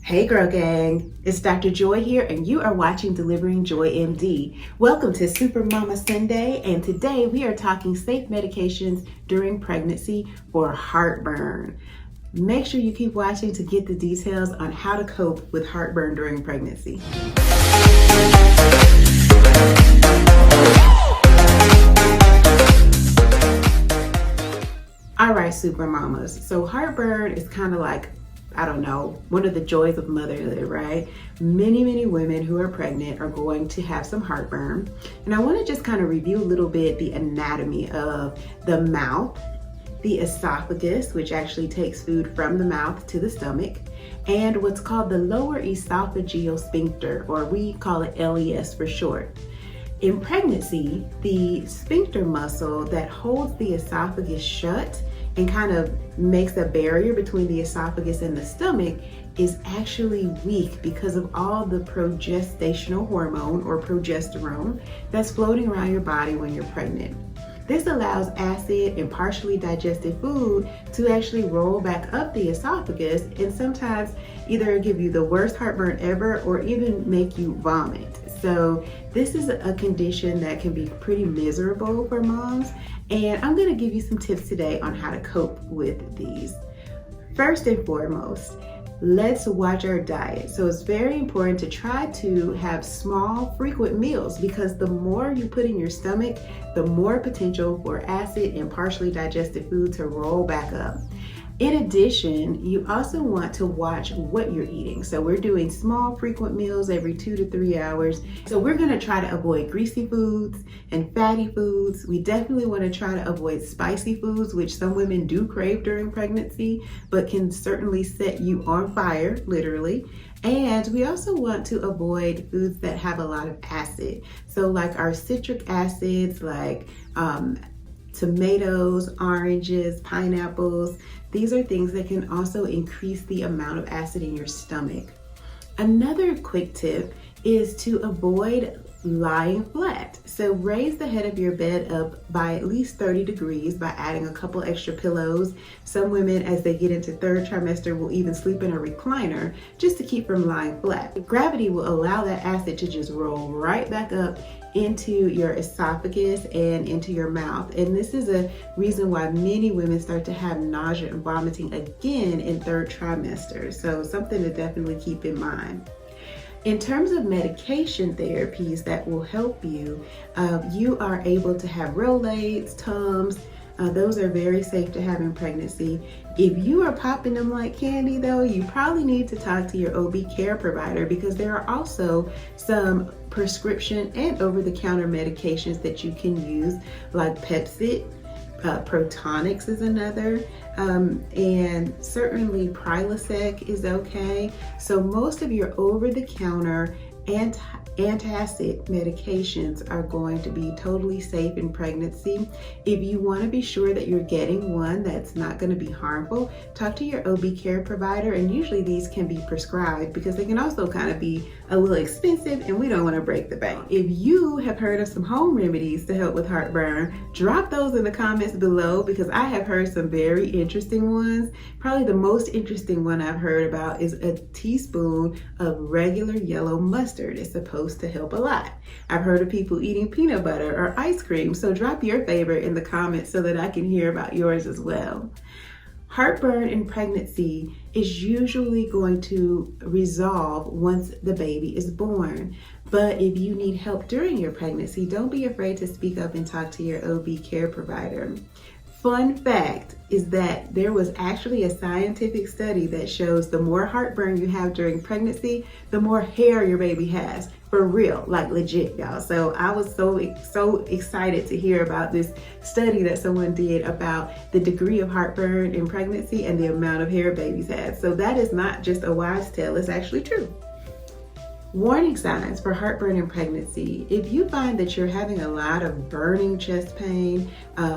Hey girl gang, it's Dr. Joy here and you are watching Delivering Joy MD. Welcome to Super Mama Sunday, and today we are talking safe medications during pregnancy for heartburn. Make sure you keep watching to get the details on how to cope with heartburn during pregnancy. All right, super mamas. So heartburn is kind of like, I don't know, one of the joys of motherhood, right? Many women who are pregnant are going to have some heartburn. And I want to just kind of review a little bit the anatomy of the mouth, the esophagus, which actually takes food from the mouth to the stomach, and what's called the lower esophageal sphincter, or we call it LES for short. In pregnancy, the sphincter muscle that holds the esophagus shut and kind of makes a barrier between the esophagus and the stomach is actually weak because of all the progestational hormone or progesterone that's floating around your body when you're pregnant. This allows acid and partially digested food to actually roll back up the esophagus and sometimes either give you the worst heartburn ever or even make you vomit. So this is a condition that can be pretty miserable for moms, and I'm going to give you some tips today on how to cope with these. First and foremost, let's watch our diet. So it's very important to try to have small, frequent meals because the more you put in your stomach, the more potential for acid and partially digested food to roll back up. In addition, you also want to watch what you're eating. So we're doing small, frequent meals every 2 to 3 hours. So we're going to try to avoid greasy foods and fatty foods. We definitely want to try to avoid spicy foods, which some women do crave during pregnancy, but can certainly set you on fire, literally. And we also want to avoid foods that have a lot of acid. So like our citric acids, like tomatoes, oranges, pineapples. These are things that can also increase the amount of acid in your stomach. Another quick tip is to avoid lying flat. So raise the head of your bed up by at least 30 degrees by adding a couple extra pillows. Some women, as they get into third trimester, will even sleep in a recliner just to keep from lying flat. Gravity will allow that acid to just roll right back up into your esophagus and into your mouth. And this is a reason why many women start to have nausea and vomiting again in third trimester. So something to definitely keep in mind. In terms of medication therapies that will help you, you are able to have Rolaids, Tums. Those are very safe to have in pregnancy. If you are popping them like candy though, you probably need to talk to your OB care provider because there are also some prescription and over-the-counter medications that you can use like Pepcid. Protonix is another, and certainly Prilosec is okay. So most of your over-the-counter antacid medications are going to be totally safe in pregnancy. If you want to be sure that you're getting one that's not going to be harmful, talk to your OB care provider, and usually these can be prescribed because they can also kind of be a little expensive and we don't want to break the bank. If you have heard of some home remedies to help with heartburn, drop those in the comments below because I have heard some very interesting ones. Probably the most interesting one I've heard about is a teaspoon of regular yellow mustard. It's supposed to help a lot. I've heard of people eating peanut butter or ice cream, so drop your favorite in the comments so that I can hear about yours as well. Heartburn in pregnancy is usually going to resolve once the baby is born. But if you need help during your pregnancy, don't be afraid to speak up and talk to your OB care provider. Fun fact is that there was actually a scientific study that shows the more heartburn you have during pregnancy, the more hair your baby has. For real, like legit, y'all. So I was so excited to hear about this study that someone did about the degree of heartburn in pregnancy and the amount of hair babies had. So that is not just a wise tale, it's actually true. Warning signs for heartburn in pregnancy. If you find that you're having a lot of burning chest pain,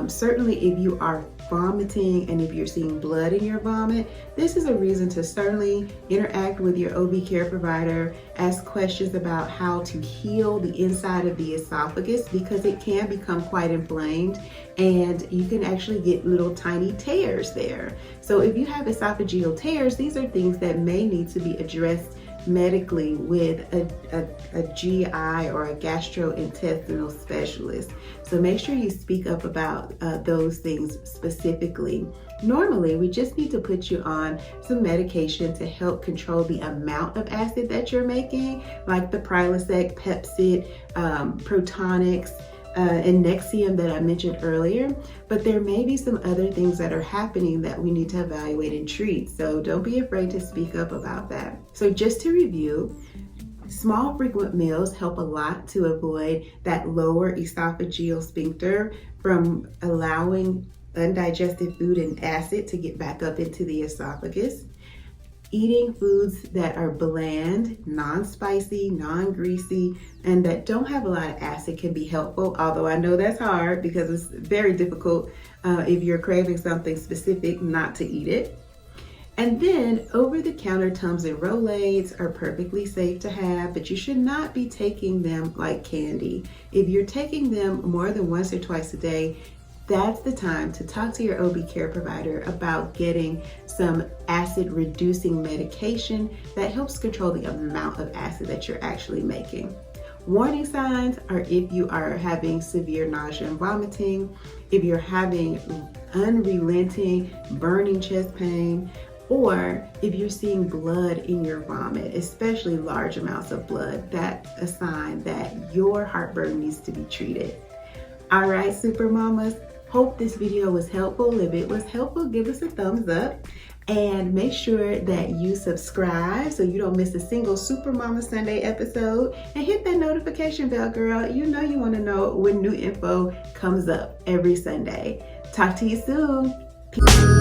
certainly if you are vomiting and if you're seeing blood in your vomit, this is a reason to certainly interact with your OB care provider, ask questions about how to heal the inside of the esophagus, because it can become quite inflamed and you can actually get little tiny tears there. So if you have esophageal tears, these are things that may need to be addressed medically with a GI or a gastrointestinal specialist. So make sure you speak up about those things specifically. Normally, we just need to put you on some medication to help control the amount of acid that you're making, like the Prilosec, Pepcid, Protonix, and Nexium that I mentioned earlier, but there may be some other things that are happening that we need to evaluate and treat. So don't be afraid to speak up about that. So just to review, small frequent meals help a lot to avoid that lower esophageal sphincter from allowing undigested food and acid to get back up into the esophagus. Eating foods that are bland, non-spicy, non-greasy, and that don't have a lot of acid can be helpful, although I know that's hard because it's very difficult if you're craving something specific not to eat it. And then over-the-counter Tums and Rolaids are perfectly safe to have, but you should not be taking them like candy. If you're taking them more than once or twice a day, that's the time to talk to your OB care provider about getting some acid reducing medication that helps control the amount of acid that you're actually making. Warning signs are if you are having severe nausea and vomiting, if you're having unrelenting burning chest pain, or if you're seeing blood in your vomit, especially large amounts of blood. That's a sign that your heartburn needs to be treated. All right, super mamas. Hope this video was helpful. If it was helpful, give us a thumbs up and make sure that you subscribe so you don't miss a single Super Mama Sunday episode, and hit that notification bell, girl. You know you want to know when new info comes up every Sunday. Talk to you soon. Peace.